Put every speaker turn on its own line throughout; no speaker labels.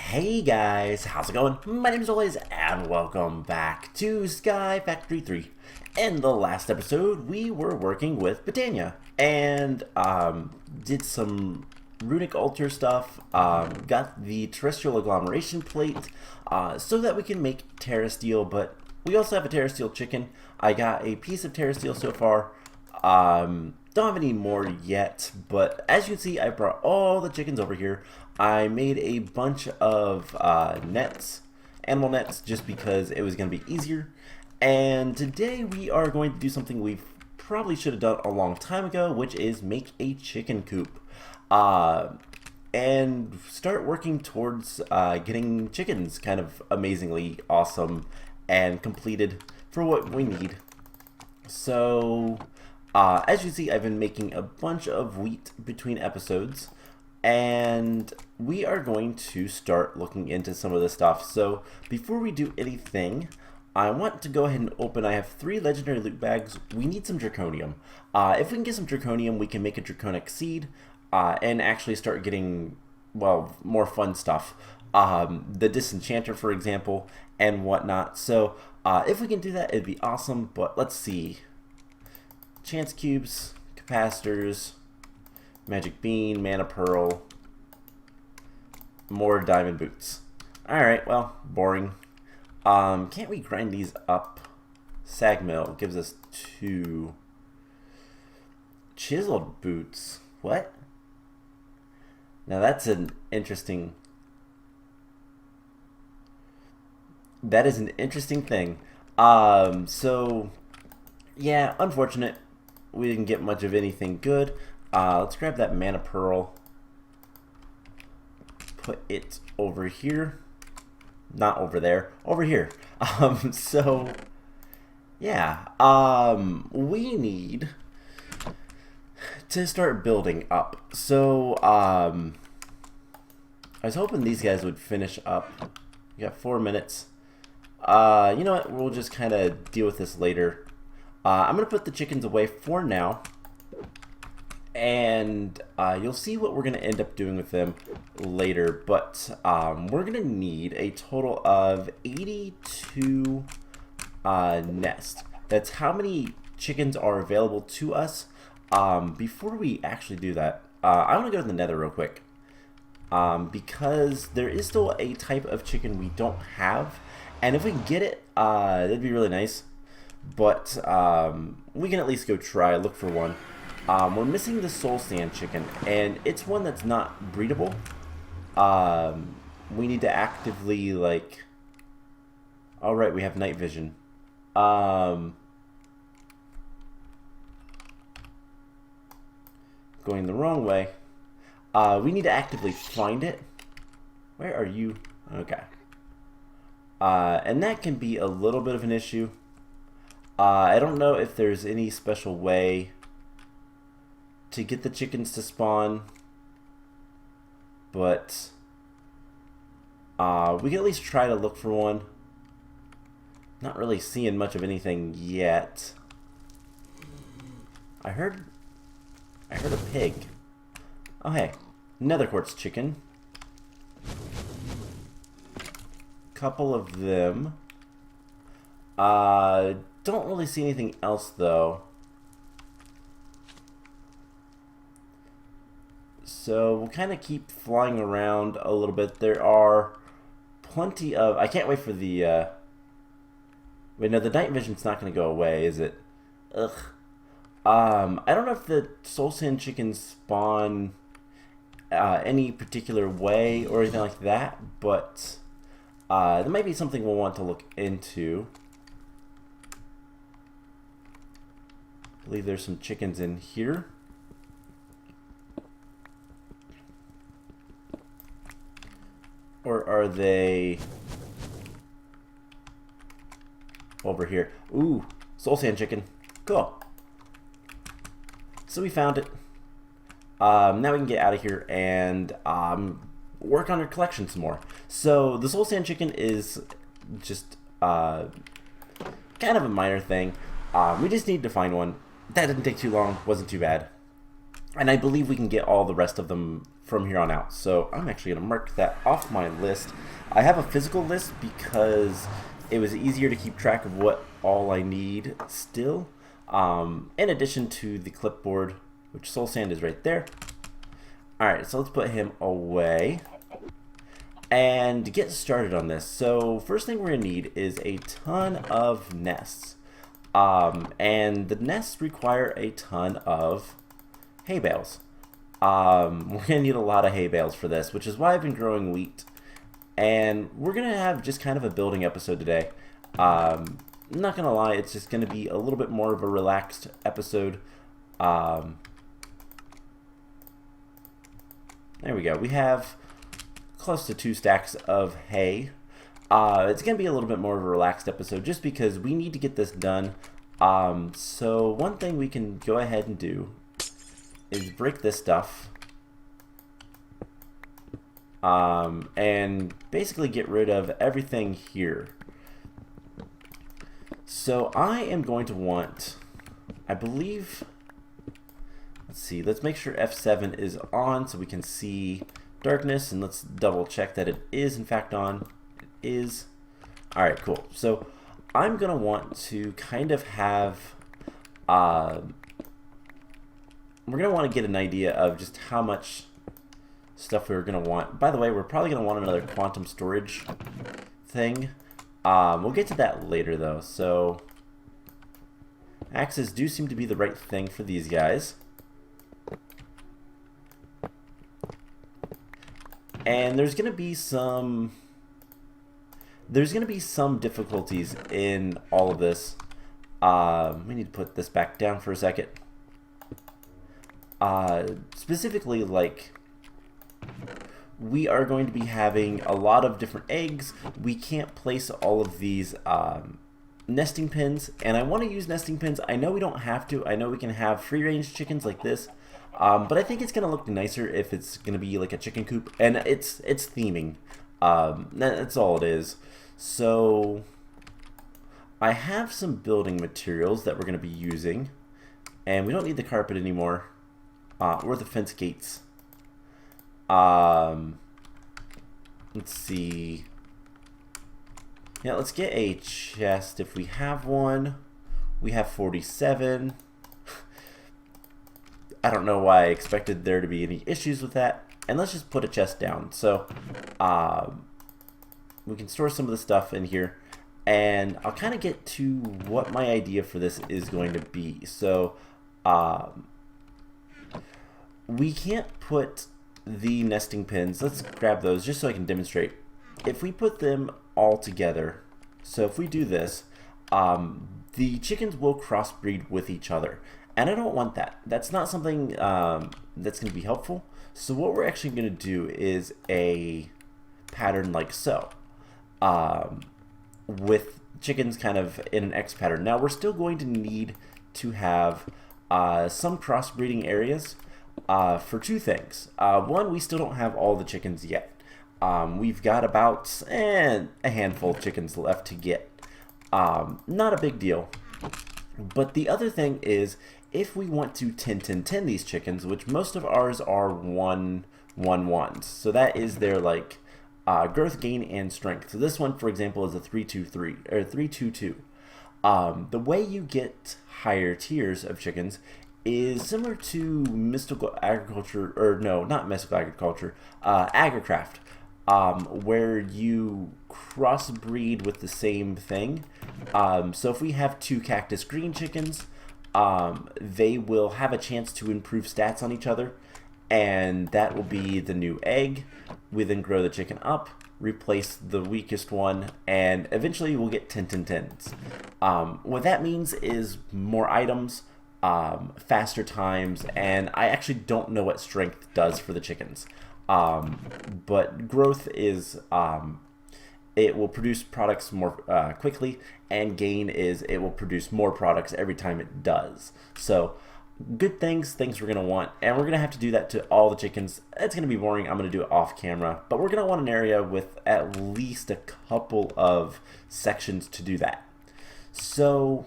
Hey guys, how's it going? My name is always, and welcome back to Sky Factory 3. In the last episode, we were working with Britannia and did some runic altar stuff, got the terrestrial agglomeration plate so that we can make terra steel, but we also have a terra steel chicken. I got a piece of terra steel so far. Don't have any more yet, but as you can see, I brought all the chickens over here. I made a bunch of nets, animal nets, just because it was going to be easier. And today we are going to do something we probably should have done a long time ago, which is make a chicken coop. And start working towards getting chickens kind of amazingly awesome and completed for what we need. So as you see, I've been making a bunch of wheat between episodes, and we are going to start looking into some of this stuff. So before we do anything, I want to go ahead and open. I have 3 legendary loot bags. We need some draconium. If we can get some draconium, we can make a draconic seed and actually start getting, well, more fun stuff. The disenchanter, for example, and whatnot. So if we can do that, it'd be awesome. But let's see. Chance cubes, capacitors, magic bean, mana pearl, more diamond boots. Alright, well, boring. Can't we grind these up? Sag mill gives us 2 chiseled boots. What? Now that's an interesting... That is an interesting thing. So, yeah, unfortunate. We didn't get much of anything good. Let's grab that mana pearl. Put it over here. Not over there. Over here. So, yeah. We need to start building up. So, I was hoping these guys would finish up. We got 4 minutes. You know what? We'll just kind of deal with this later. I'm going to put the chickens away for now, and you'll see what we're going to end up doing with them later, but we're going to need a total of 82 nests. That's how many chickens are available to us. Before we actually do that, I want to go to the nether real quick, because there is still a type of chicken we don't have, and if we can get it, that'd be really nice. But we can at least go try, look for one. We're missing the soul sand chicken, and it's one that's not breedable. We need to actively, like... Alright, we have night vision. Going the wrong way. We need to actively find it. Where are you? Okay. And that can be a little bit of an issue. I don't know if there's any special way to get the chickens to spawn, but we can at least try to look for one. Not really seeing much of anything yet. I heard a pig. Oh hey, nether quartz chicken. Couple of them. Don't really see anything else though. So we'll kind of keep flying around a little bit. There are plenty of... I can't wait for the... Wait, no, the night vision's not going to go away, is it? Ugh. I don't know if the soul sand chickens spawn any particular way or anything like that, but there might be something we'll want to look into. I believe there's some chickens in here. Or are they over here? Ooh, soul sand chicken. Cool. So we found it. Now we can get out of here and work on our collection some more. So the soul sand chicken is just kind of a minor thing. We just need to find one. That didn't take too long. Wasn't too bad. And I believe we can get all the rest of them from here on out. So I'm actually going to mark that off my list. I have a physical list because it was easier to keep track of what all I need still. In addition to the clipboard, which soul sand is right there. Alright, so let's put him away. And to get started on this, so first thing we're going to need is a ton of nests. And the nests require a ton of hay bales. We're going to need a lot of hay bales for this, which is why I've been growing wheat. And we're going to have just kind of a building episode today. I'm not going to lie, it's just going to be a little bit more of a relaxed episode. There we go. We have close to 2 stacks of hay. It's going to be a little bit more of a relaxed episode just because we need to get this done. So one thing we can go ahead and do is break this stuff and basically get rid of everything here. So I am going to want, I believe, let's see, let's make sure F7 is on so we can see darkness, and let's double check that it is in fact on. It is. Alright, cool. So I'm gonna want to kind of have we're gonna want to get an idea of just how much stuff we're gonna want. By the way, we're probably gonna want another quantum storage thing. We'll get to that later though. So axes do seem to be the right thing for these guys. And there's gonna be some difficulties in all of this. We need to put this back down for a second. Specifically, like, we are going to be having a lot of different eggs. We can't place all of these nesting pins, and I want to use nesting pins. I know we don't have to. I know we can have free-range chickens like this. But I think it's going to look nicer if it's going to be like a chicken coop. And it's theming. That's all it is. So I have some building materials that we're going to be using. And we don't need the carpet anymore. Or the fence gates. Let's see. Yeah, let's get a chest if we have one. We have 47. I don't know why I expected there to be any issues with that. And let's just put a chest down. So we can store some of the stuff in here. And I'll kind of get to what my idea for this is going to be. So we can't put the nesting pins. Let's grab those just so I can demonstrate. If we put them all together, so if we do this, the chickens will crossbreed with each other. And I don't want that. That's not something that's going to be helpful. So what we're actually going to do is a pattern like so. With chickens kind of in an X pattern. Now we're still going to need to have some crossbreeding areas for 2 things. One, we still don't have all the chickens yet. We've got about a handful of chickens left to get. Not a big deal. But the other thing is, if we want to 10-10-10 these chickens, which most of ours are 1-1-1s, so that is their like growth, gain, and strength. So this one, for example, is a 3-2-3 or 3-2-2. The way you get higher tiers of chickens is similar to mystical agriculture, or no, not mystical agriculture, agricraft, where you crossbreed with the same thing. So if we have 2 cactus green chickens, they will have a chance to improve stats on each other, and that will be the new egg. We then grow the chicken up, replace the weakest one, and eventually we'll get 10-10-10s. What that means is more items, faster times, and I actually don't know what strength does for the chickens. But growth is it will produce products more quickly, and gain is it will produce more products every time it does. So good things we're going to want, and we're going to have to do that to all the chickens. It's going to be boring. I'm going to do it off camera, but we're going to want an area with at least a couple of sections to do that. So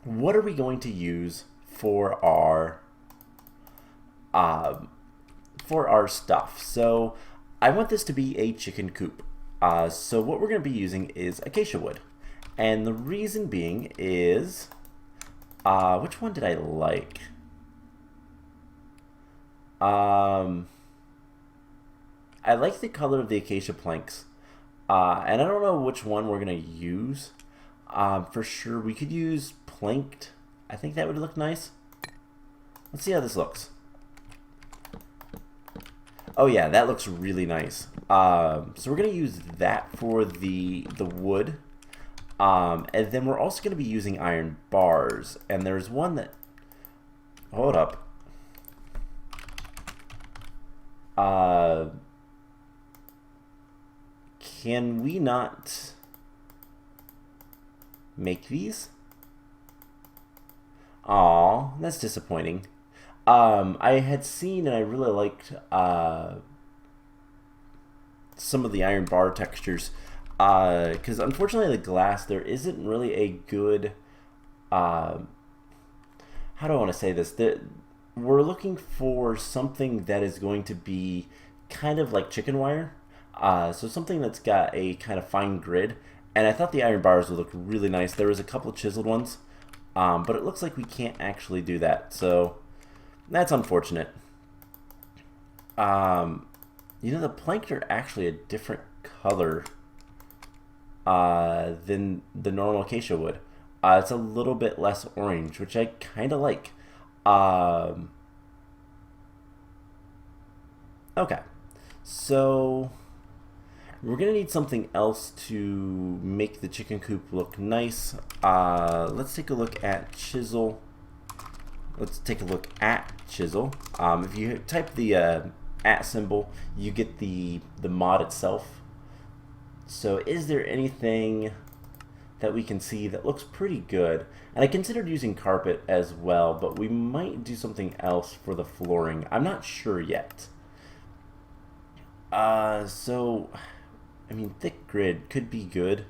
what are we going to use for our for our stuff. So I want this to be a chicken coop. So what we're going to be using is acacia wood. And the reason being is, which one did I like? I like the color of the acacia planks. And I don't know which one we're going to use. For sure, we could use planked. I think that would look nice. Let's see how this looks. Oh yeah, that looks really nice. So we're going to use that for the wood. And then we're also going to be using iron bars. And there's one that... Hold up. Can we not make these? Aw, that's disappointing. I had seen and I really liked some of the iron bar textures, because unfortunately the glass, there isn't really a good, how do I want to say this? We're looking for something that is going to be kind of like chicken wire, so something that's got a kind of fine grid, and I thought the iron bars would look really nice. There was a couple of chiseled ones, but it looks like we can't actually do that, so that's unfortunate. You know, the planks are actually a different color than the normal acacia wood. It's a little bit less orange, which I kind of like. Okay, so we're gonna need something else to make the chicken coop look nice. Let's take a look at chisel. Let's take a look at chisel. If you type the at symbol, you get the mod itself. So is there anything that we can see that looks pretty good? And I considered using carpet as well, but we might do something else for the flooring. I'm not sure yet. So, I mean, thick grid could be good.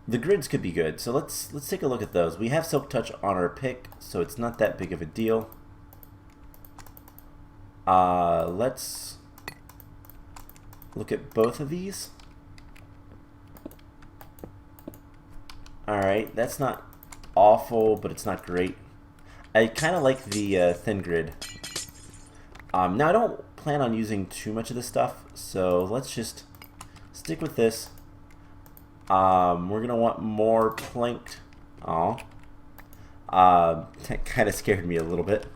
The grids could be good, so let's take a look at those. We have silk touch on our pick, so it's not that big of a deal. Let's look at both of these. Alright, that's not awful, but it's not great. I kind of like the thin grid. Now I don't plan on using too much of this stuff, so let's just stick with this. We're gonna want more planked. Oh, that kind of scared me a little bit.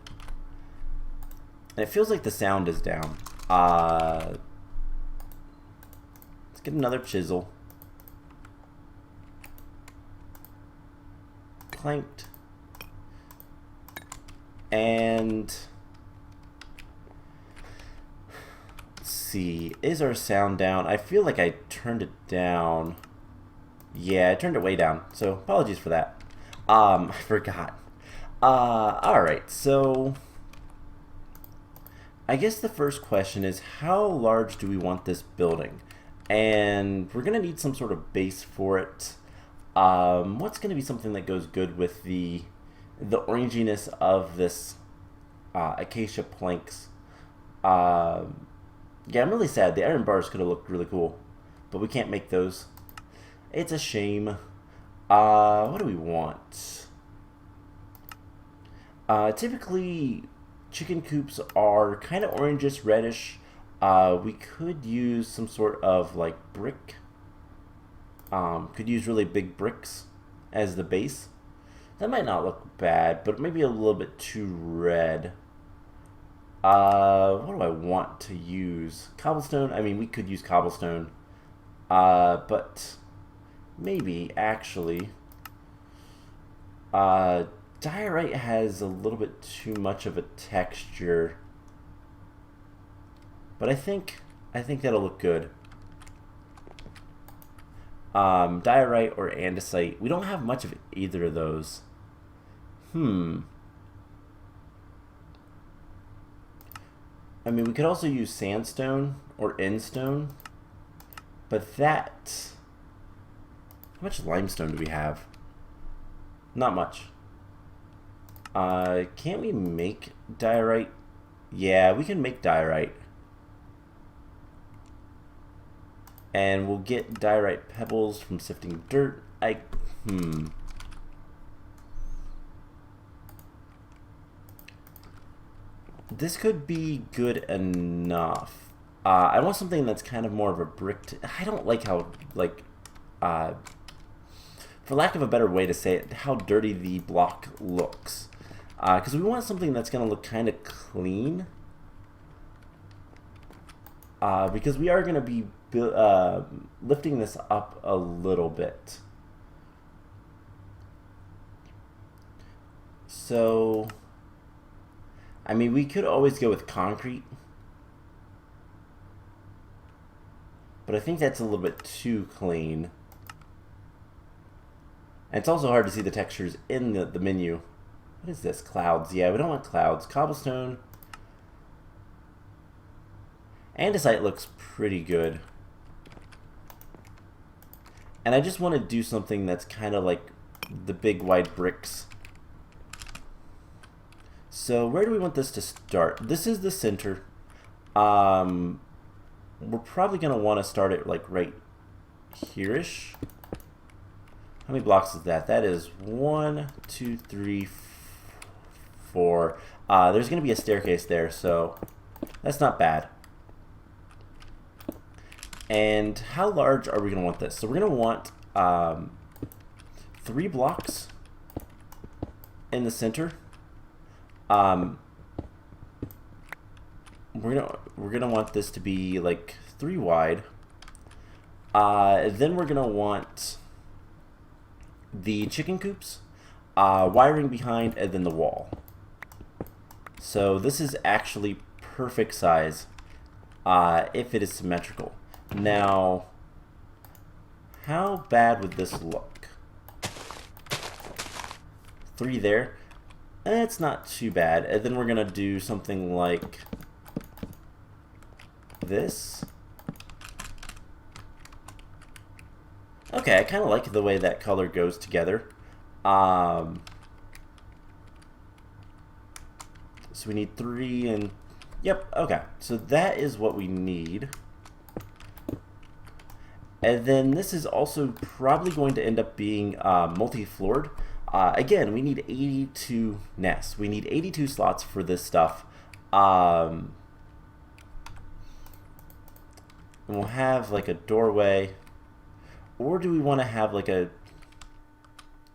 And it feels like the sound is down. Let's get another chisel. Planked. And let's see, is our sound down? I feel like I turned it down. Yeah, I turned it way down, so apologies for that. I forgot. Alright, so I guess the first question is, how large do we want this building? And we're going to need some sort of base for it. What's going to be something that goes good with the oranginess of this acacia planks? Yeah, I'm really sad. The iron bars could have looked really cool, but we can't make those. It's a shame. What do we want? Typically, chicken coops are kind of orangish, reddish. We could use some sort of like brick. Could use really big bricks as the base. That might not look bad, but maybe a little bit too red. What do I want to use? Cobblestone? I mean, we could use cobblestone. But maybe, actually, diorite has a little bit too much of a texture. But I think that'll look good. Diorite or andesite. We don't have much of either of those. I mean, we could also use sandstone or endstone. But that... How much limestone do we have? Not much. Can't we make diorite? Yeah, we can make diorite. And we'll get diorite pebbles from sifting dirt. This could be good enough. I want something that's kind of more of a brick. I don't like how, like, for lack of a better way to say it, how dirty the block looks. Because we want something that's going to look kind of clean. Because we are going to be lifting this up a little bit. So, I mean, we could always go with concrete. But I think that's a little bit too clean. And it's also hard to see the textures in the menu. What is this? Clouds. Yeah, we don't want clouds. Cobblestone. Andesite looks pretty good. And I just want to do something that's kind of like the big wide bricks. So where do we want this to start? This is the center. We're probably going to want to start it like right here-ish. How many blocks is that? That is 1, 2, 3, 4. There's going to be a staircase there, so that's not bad. And how large are we going to want this? So we're going to want 3 blocks in the center. We're gonna want this to be like 3 wide. Then we're gonna want the chicken coops, wiring behind, and then the wall. So this is actually perfect size if it is symmetrical. Now, how bad would this look? 3 there. It's not too bad. And then we're gonna do something like this. Okay, I kind of like the way that color goes together. So we need 3 and... Yep, okay. So that is what we need. And then this is also probably going to end up being multi-floored. Again, we need 82 nests. We need 82 slots for this stuff. And we'll have like a doorway. Or do we want to have like a...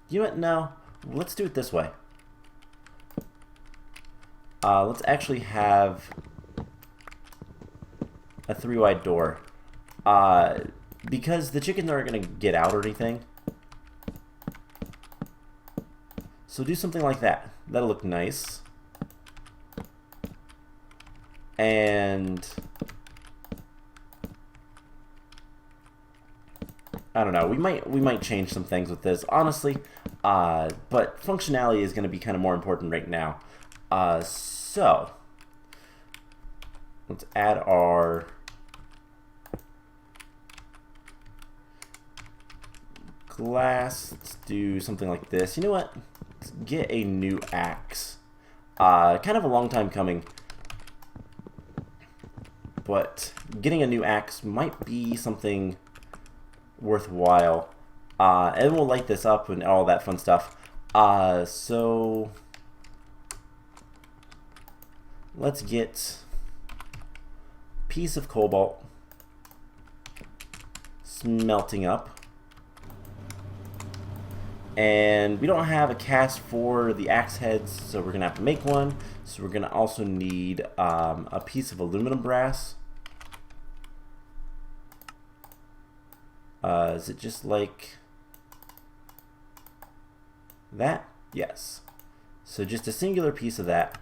You know what? No. Let's do it this way. Let's actually have a 3-wide door. Because the chickens aren't going to get out or anything. So do something like that. That'll look nice. And I don't know. We might change some things with this, honestly. But functionality is going to be kind of more important right now. So let's add our glass. Let's do something like this. You know what? Let's get a new axe. Kind of a long time coming, but getting a new axe might be something worthwhile. And we'll light this up and all that fun stuff. So let's get a piece of cobalt smelting up. And we don't have a cast for the axe heads, so we're gonna have to make one. So we're gonna also need a piece of aluminum brass. Is it just like that? Yes. So just a singular piece of that.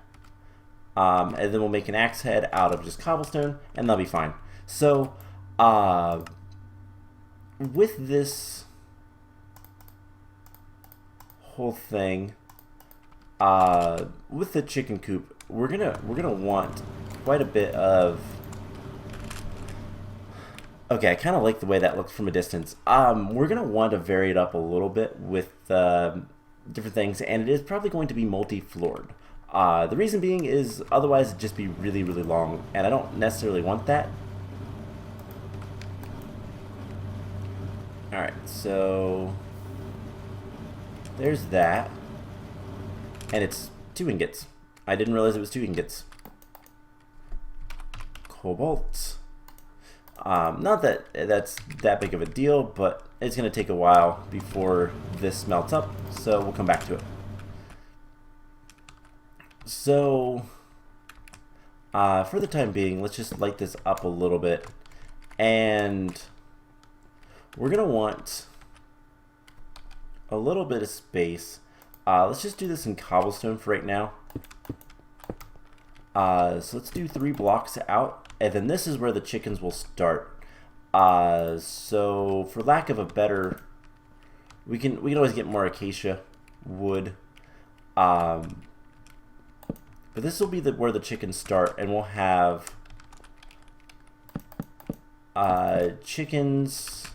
And then we'll make an axe head out of just cobblestone, and that'll be fine. So with this whole thing, with the chicken coop, we're gonna want quite a bit of... Okay, I kind of like the way that looks from a distance. We're gonna want to vary it up a little bit with different things, and it is probably going to be multi-floored. The reason being is otherwise it'd just be really, really long, and I don't necessarily want that. Alright, so there's that. And it's 2 ingots. I didn't realize it was 2 ingots. Cobalt. Not that that's that big of a deal, but it's going to take a while before this melts up, so we'll come back to it. So, for the time being, let's just light this up a little bit, and we're going to want a little bit of space. Let's just do this in cobblestone for right now. So let's do 3 blocks out, and then this is where the chickens will start. So for lack of a better, we can always get more acacia wood. But this will be where the chickens start, and we'll have chickens.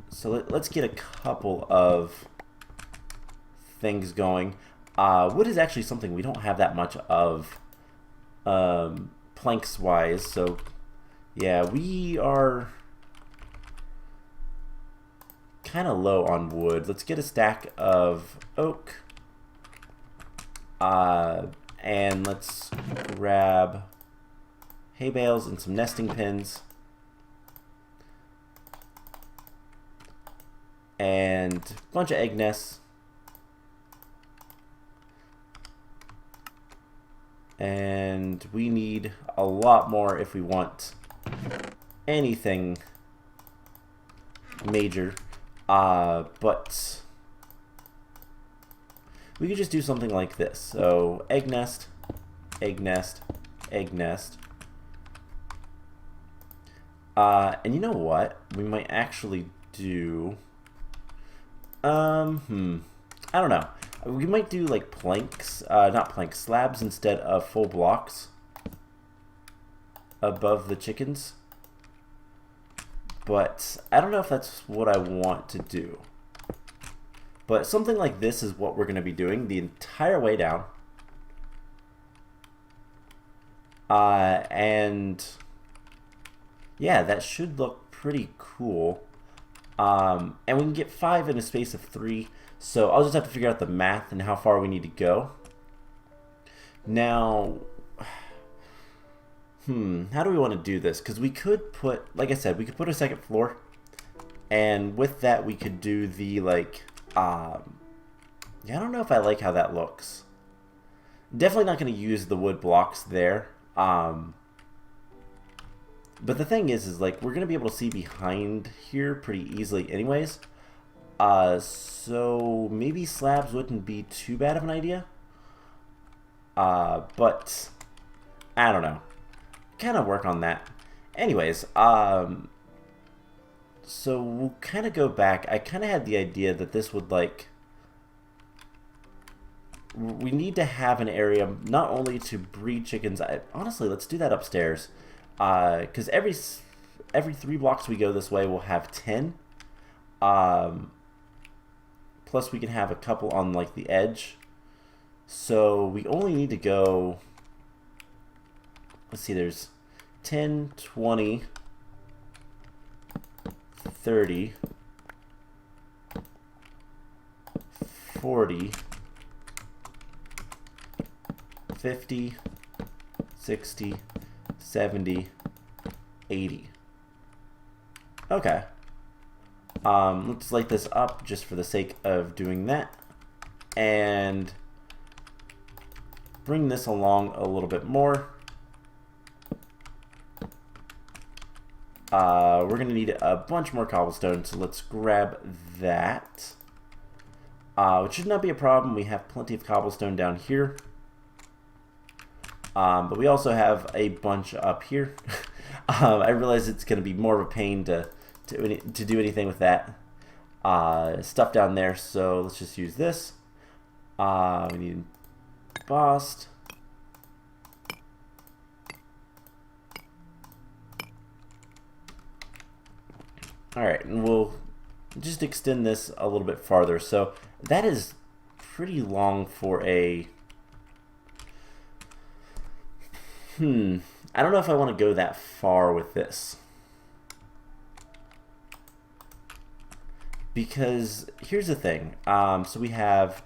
So let's get a couple of things going. Wood is actually something we don't have that much of, planks wise, so yeah, we are kind of low on wood. Let's get a stack of oak, and let's grab hay bales and some nesting pins, and a bunch of egg nests. And we need a lot more if we want anything major. But we could just do something like this. So egg nest, egg nest, egg nest. And you know what? We might actually do... I don't know. We might do like planks, not planks, slabs instead of full blocks above the chickens. But I don't know if that's what I want to do. But something like this is what we're going to be doing the entire way down. And yeah, that should look pretty cool. And we can get 5 in a space of 3. So I'll just have to figure out the math and how far we need to go. Now, how do we want to do this? Because we could put, like I said, we could put a second floor. And with that, we could do the, like, yeah, I don't know if I like how that looks. Definitely not going to use the wood blocks there. But the thing is like, we're going to be able to see behind here pretty easily anyways. So maybe slabs wouldn't be too bad of an idea. But I don't know. Kind of work on that. Anyways, so we'll kind of go back. I kind of had the idea that this would like... We need to have an area not only to breed chickens. Honestly, let's do that upstairs. Because every 3 blocks we go this way, we'll have 10. Plus we can have a couple on like the edge. So we only need to go, let's see, there's 10, 20, 30, 40, 50, 60, 70, 80. Okay. Let's light this up just for the sake of doing that. And bring this along a little bit more. We're going to need a bunch more cobblestone, so let's grab that. Which should not be a problem. We have plenty of cobblestone down here. But we also have a bunch up here. I realize it's going to be more of a pain to do anything with that stuff down there, so let's just use this. We need embossed. Alright, and we'll just extend this a little bit farther. So that is pretty long for a... I don't know if I want to go that far with this. Because here's the thing. So we have...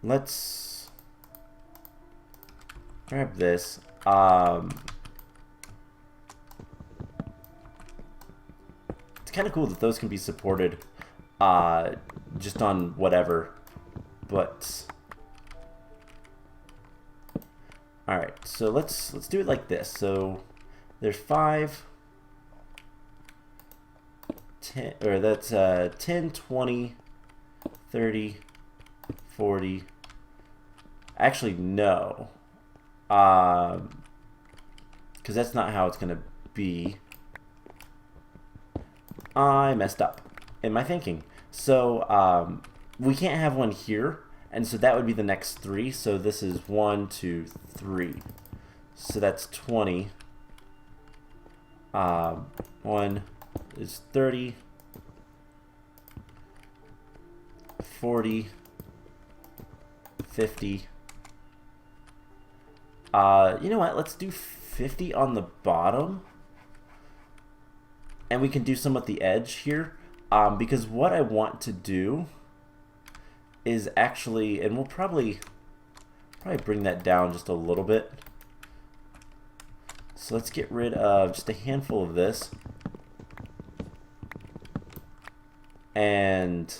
Let's grab this. It's kind of cool that those can be supported just on whatever, but all right, so let's do it like this. So there's 5, 10, or that's 10, 20, 30, 40. Actually, no, because that's not how it's gonna be. I messed up in my thinking. So we can't have one here, and so that would be the next 3. So this is 1, 2, 3. So that's 20. 1 is 30, 40, 50. You know what? Let's do 50 on the bottom. And we can do some at the edge here, because what I want to do is actually, and we'll probably bring that down just a little bit. So let's get rid of just a handful of this. And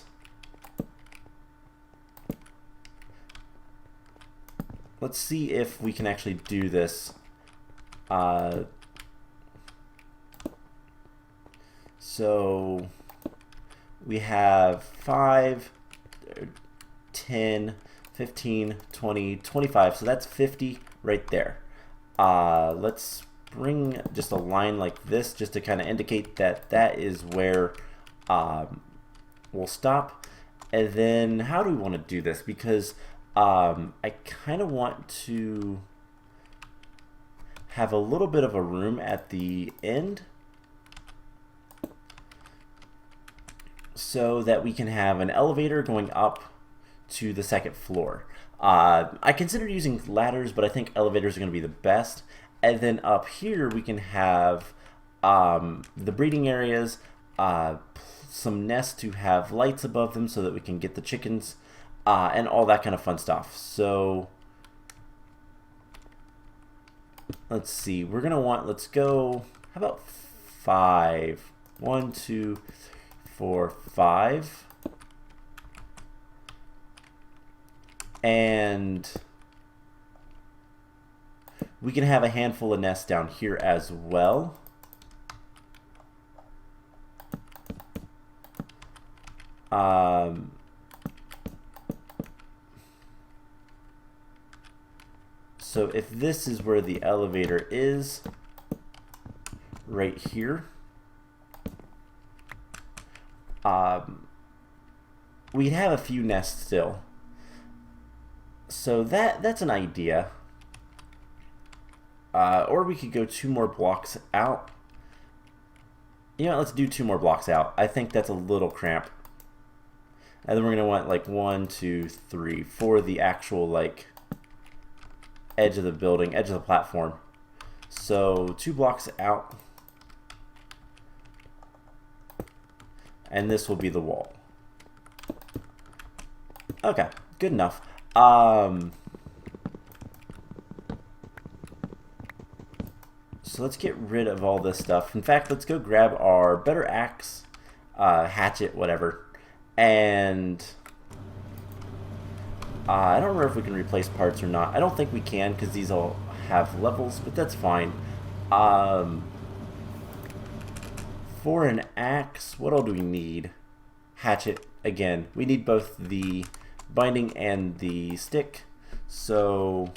let's see if we can actually do this. So we have 5, 10, 15, 20, 25. So that's 50 right there. Let's bring just a line like this just to kind of indicate that that is where we'll stop. And then how do we want to do this? Because I kind of want to have a little bit of a room at the end, so that we can have an elevator going up to the 2nd floor. I considered using ladders, but I think elevators are going to be the best. And then up here we can have the breeding areas, some nests to have lights above them so that we can get the chickens, and all that kind of fun stuff. So let's see, we're going to want, let's go, how about 5? 1, 2, 4, 5. And we can have a handful of nests down here as well. So if this is where the elevator is, right here, we'd have a few nests still. So that's an idea. Or we could go 2 more blocks out. You know, let's do 2 more blocks out. I think that's a little cramped. And then we're gonna want like 1, 2, 3 for the actual like edge of the building, edge of the platform. So 2 blocks out. And this will be the wall. Okay, good enough. So let's get rid of all this stuff. In fact, let's go grab our better axe, hatchet, whatever. And I don't remember if we can replace parts or not. I don't think we can because these all have levels, but that's fine. For an axe, what all do we need? Hatchet, again. We need both the binding and the stick. So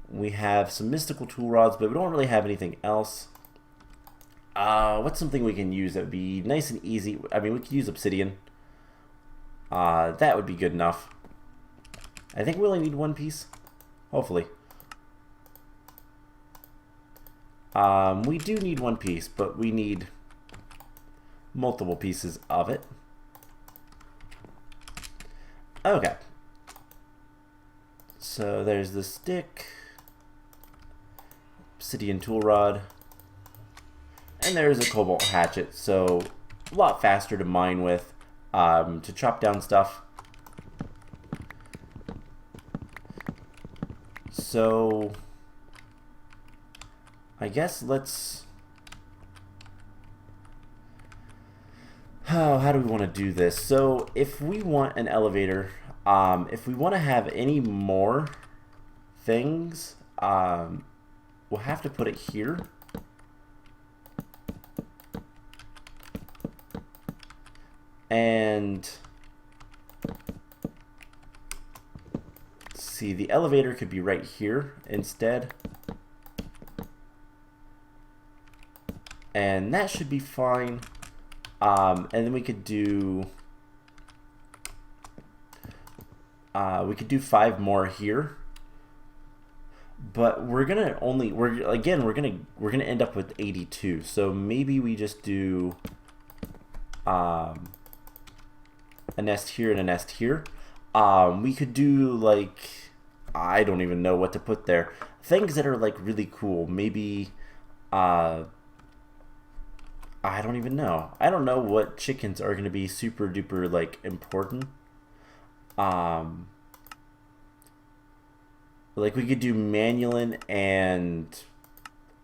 we have some mystical tool rods, but we don't really have anything else. What's something we can use that would be nice and easy? I mean, we could use obsidian. That would be good enough. I think we only need 1 piece. Hopefully. We do need one piece, but we need multiple pieces of it. Okay. So there's the stick, obsidian tool rod, and there's a cobalt hatchet, so a lot faster to mine with, to chop down stuff. So I guess let's... how do we want to do this? So if we want an elevator, if we want to have any more things, we'll have to put it here. And see, the elevator could be right here instead. And that should be fine. And then we could do 5 more here. But we're gonna end up with 82. So maybe we just do a nest here and a nest here. We could do, like, I don't even know what to put there. Things that are like really cool. Maybe I don't even know. I don't know what chickens are going to be super duper like important. Like we could do Manulin and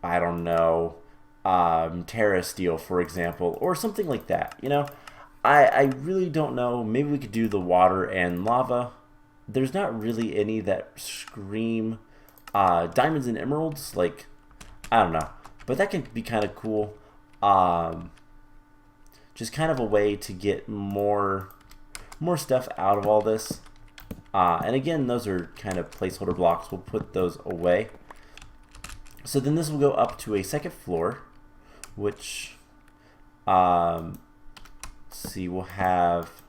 I don't know, Terra Steel, for example, or something like that. You know, I really don't know. Maybe we could do the water and lava. There's not really any that scream diamonds and emeralds. Like, I don't know, but that can be kind of cool. Just kind of a way to get more stuff out of all this. And again, those are kind of placeholder blocks. We'll put those away. So then this will go up to a second floor, which, let's see, we'll have,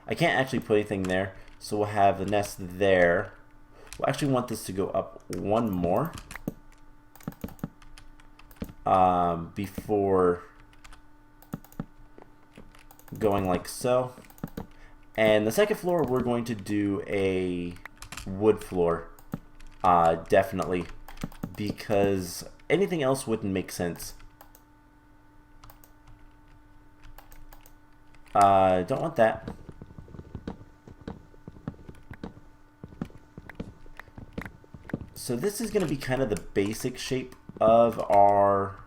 I can't actually put anything there, so we'll have the nest there. We'll actually want this to go up one more. Before going like so. And the second floor, we're going to do a wood floor, definitely, because anything else wouldn't make sense. Don't want that. So this is going to be kind of the basic shape of our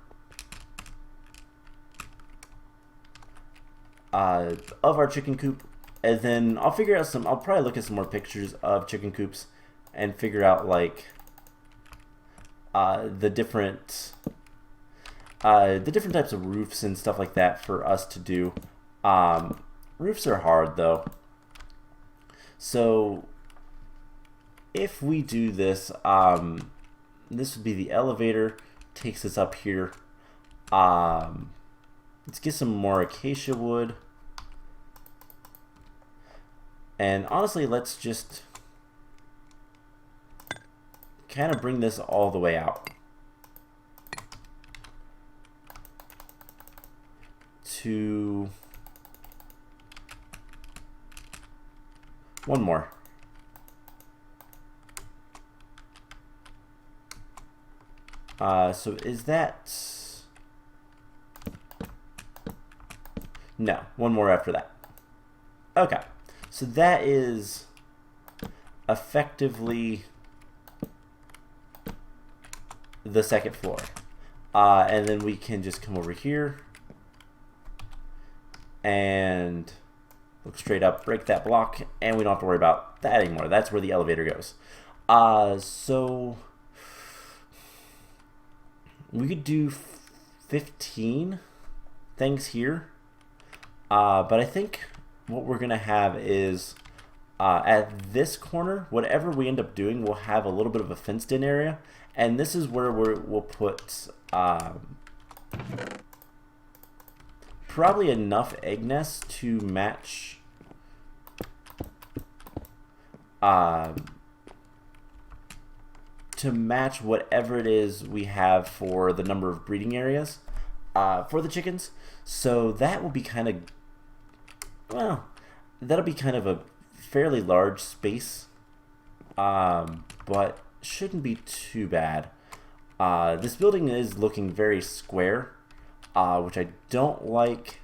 chicken coop, and then I'll figure out I'll probably look at some more pictures of chicken coops and figure out like the different types of roofs and stuff like that for us to do. Roofs are hard though, so if we do this, this would be the elevator, takes us up here. Let's get some more acacia wood. And honestly, let's just kind of bring this all the way out to one more. So is that... No, one more after that. Okay, so that is effectively the second floor. And then we can just come over here and look straight up, break that block, and we don't have to worry about that anymore. That's where the elevator goes. So we could do 15 things here. But I think what we're going to have is at this corner, whatever we end up doing, we'll have a little bit of a fenced in area. And this is where we'll put probably enough egg nests to match to match whatever it is we have for the number of breeding areas for the chickens. So that will be kind of, well, that'll be kind of a fairly large space, but shouldn't be too bad. This building is looking very square, which I don't like.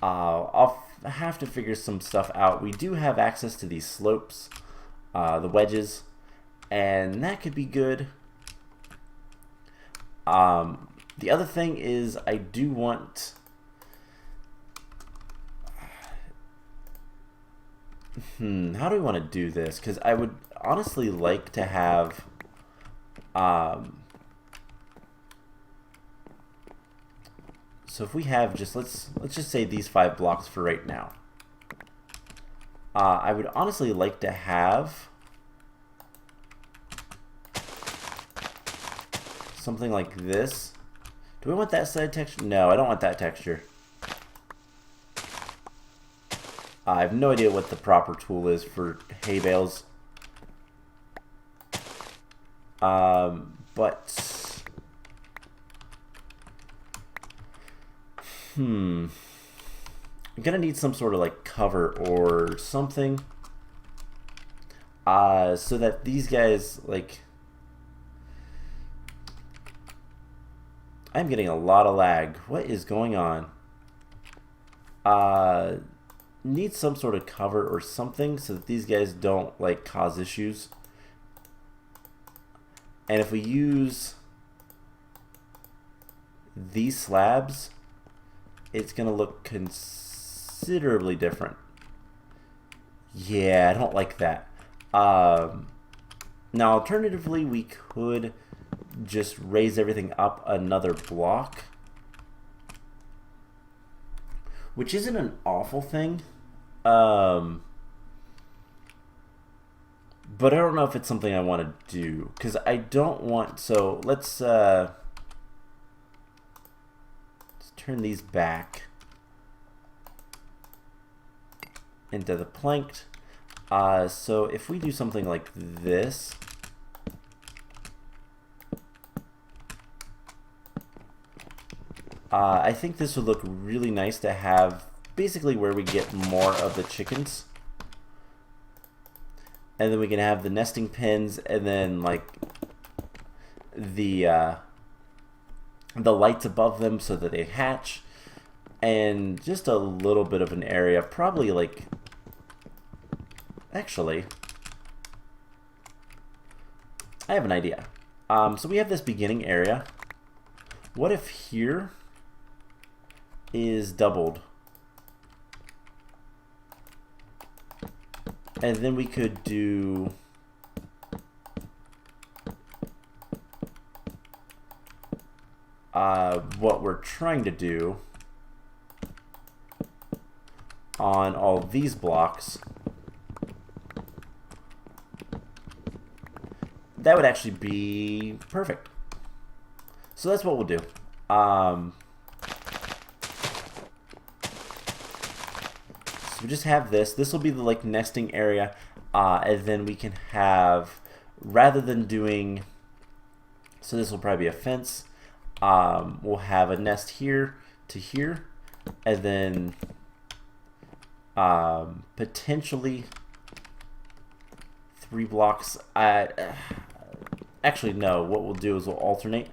I'll have to figure some stuff out. We do have access to these slopes, the wedges, and that could be good. The other thing is I do want... how do we want to do this? Because I would honestly like to have... so if we have just, let's just say these 5 blocks for right now. I would honestly like to have something like this. Do we want that side texture? No, I don't want that texture. I have no idea what the proper tool is for hay bales. But I'm gonna need some sort of like cover or something, so that these guys, like, I'm getting a lot of lag. What is going on? Need some sort of cover or something so that these guys don't like cause issues. And if we use these slabs, it's gonna look considerably different. Yeah, I don't like that. Now alternatively, we could just raise everything up another block, which isn't an awful thing. But I don't know if it's something I want to do, because I don't want... So let's turn these back into the planked. So if we do something like this, I think this would look really nice to have basically where we get more of the chickens. And then we can have the nesting pens, and then like the lights above them so that they hatch, and just a little bit of an area, probably like, actually, I have an idea. So we have this beginning area. What if here is doubled? And then we could do what we're trying to do on all these blocks. That would actually be perfect. So that's what we'll do. So we just have this. This will be the like nesting area, and then we can have, rather than doing, so this will probably be a fence. We'll have a nest here to here, and then potentially 3 blocks. Actually, no. What we'll do is we'll alternate.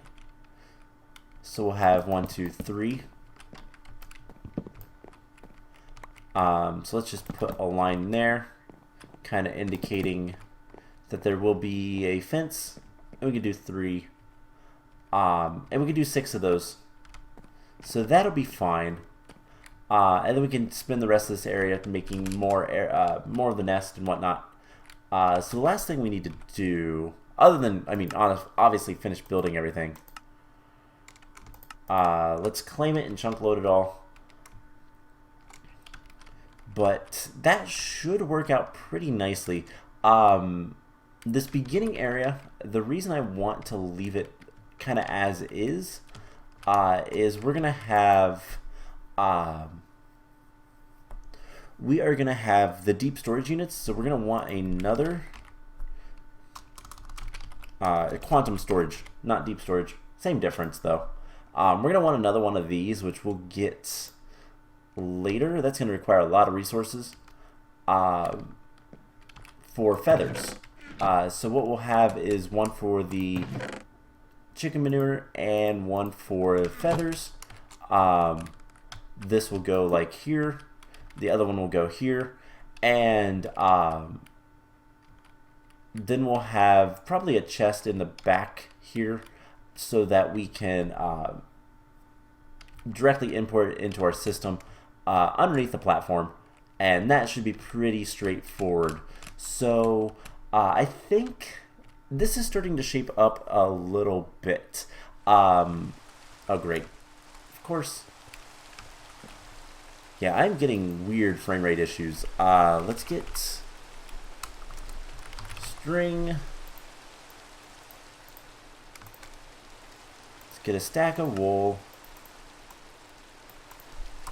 So we'll have 1, 2, 3. So let's just put a line there, kind of indicating that there will be a fence, and we can do 3, and we can do 6 of those. So that'll be fine, and then we can spend the rest of this area making more more of the nest and whatnot. So the last thing we need to do, other than, I mean, obviously finish building everything. Let's claim it and chunk load it all. But that should work out pretty nicely. This beginning area, the reason I want to leave it kind of as is we're gonna have we are gonna have the deep storage units. So we're gonna want another quantum storage, not deep storage. Same difference though. We're going to want another one of these, which we'll get later. That's going to require a lot of resources for feathers. So what we'll have is one for the chicken manure and one for feathers. This will go like here. The other one will go here. And then we'll have probably a chest in the back here so that we can directly import it into our system underneath the platform. And that should be pretty straightforward. So I think this is starting to shape up a little bit. Oh, great. Of course. Yeah, I'm getting weird frame rate issues. Let's get string. Let's get a stack of wool.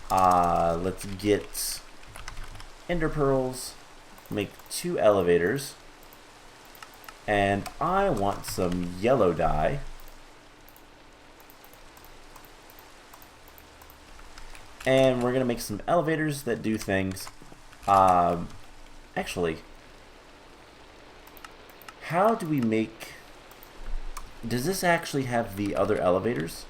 Let's get ender pearls. Make 2 elevators. And I want some yellow dye. And we're going to make some elevators that do things. Actually, how do we make... Does this actually have the other elevators?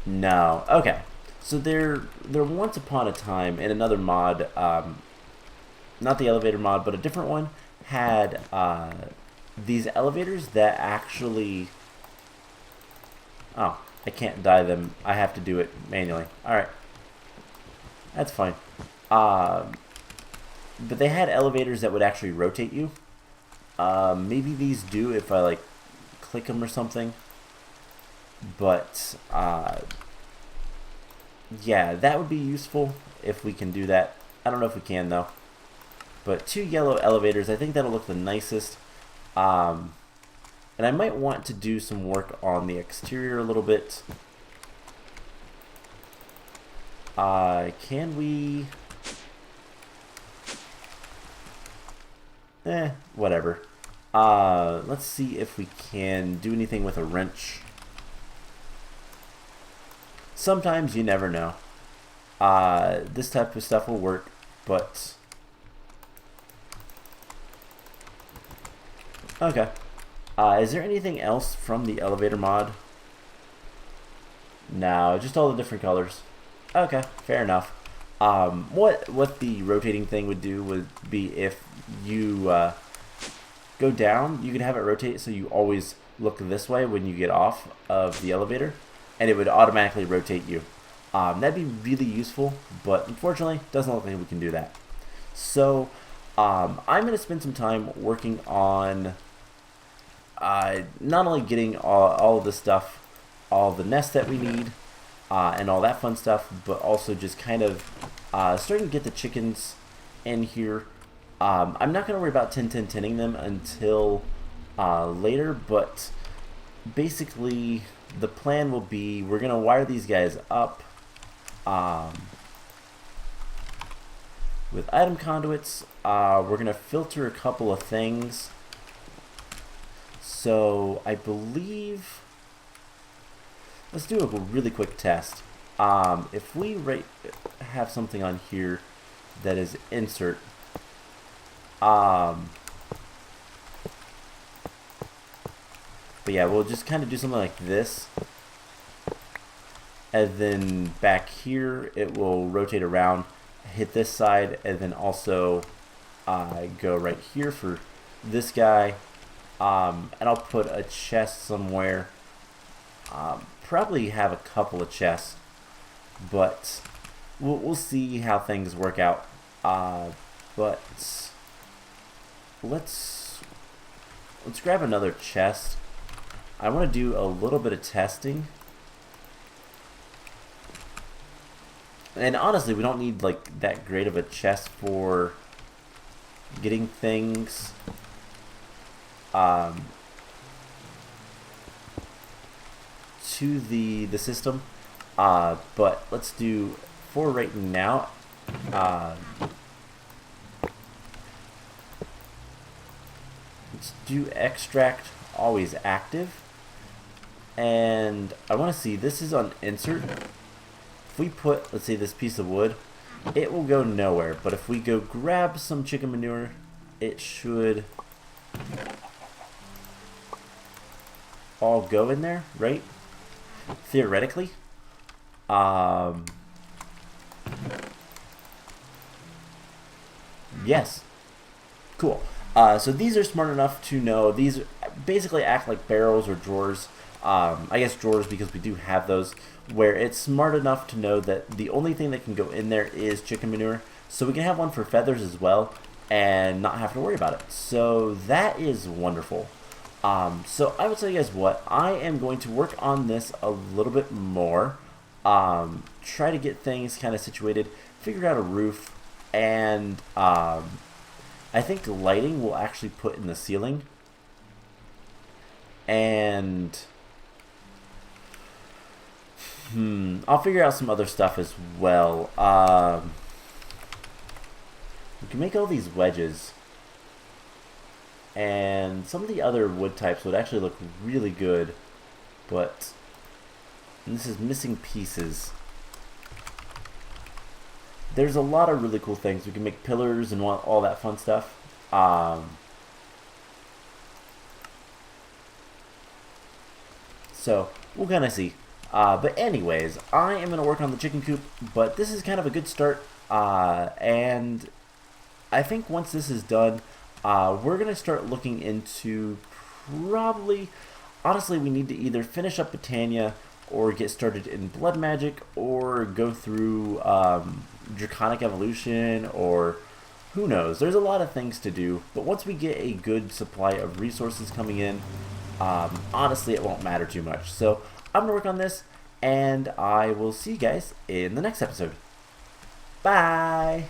No. Okay. So there once upon a time in another mod, not the elevator mod, but a different one, had these elevators that actually... Oh, I can't dye them. I have to do it manually. Alright. That's fine. But they had elevators that would actually rotate you. Maybe these do if I, like, click them or something. But, yeah, that would be useful if we can do that. I don't know if we can, though. But 2 yellow elevators, I think that'll look the nicest. And I might want to do some work on the exterior a little bit. Can we... whatever. Let's see if we can do anything with a wrench. Sometimes you never know. This type of stuff will work, but... Okay. Is there anything else from the elevator mod? No, just all the different colors. Okay, fair enough. What the rotating thing would do would be if you go down, you could have it rotate so you always look this way when you get off of the elevator, and it would automatically rotate you. That'd be really useful, but unfortunately, doesn't look like we can do that. So, I'm going to spend some time working on not only getting all of the stuff, all the nests that we need, and all that fun stuff, but also just kind of starting to get the chickens in here. I'm not going to worry about 10-10-10ing them until later, but basically the plan will be we're going to wire these guys up with item conduits. We're going to filter a couple of things. So I believe, let's do a really quick test. If we have something on here that is insert, but yeah, we'll just kind of do something like this, and then back here it will rotate around, hit this side, and then also go right here for this guy. And I'll put a chest somewhere. Probably have a couple of chests, but we'll see how things work out. But let's grab another chest. I want to do a little bit of testing. And honestly, we don't need like that great of a chest for getting things. To the system, but let's do for right now. Let's do extract always active. And I want to see, this is on insert. If we put, let's say, this piece of wood, it will go nowhere. But if we go grab some chicken manure, it should all go in there, right? Theoretically. Yes. Cool. So these are smart enough to know, these basically act like barrels or drawers. I guess drawers because we do have those, where it's smart enough to know that the only thing that can go in there is chicken manure. So we can have one for feathers as well and not have to worry about it. So that is wonderful. So I will tell you guys what, I am going to work on this a little bit more. Try to get things kind of situated, figure out a roof, and I think lighting will actually put in the ceiling. And I'll figure out some other stuff as well. We can make all these wedges. And some of the other wood types would actually look really good. But this is missing pieces. There's a lot of really cool things. We can make pillars and all that fun stuff. So we'll kind of see. But anyways, I am going to work on the chicken coop, but this is kind of a good start. And I think once this is done, we're going to start looking into probably, honestly, we need to either finish up Botania or get started in blood magic or go through draconic evolution, or who knows. There's a lot of things to do, but once we get a good supply of resources coming in, honestly, it won't matter too much. So I'm going to work on this, and I will see you guys in the next episode. Bye!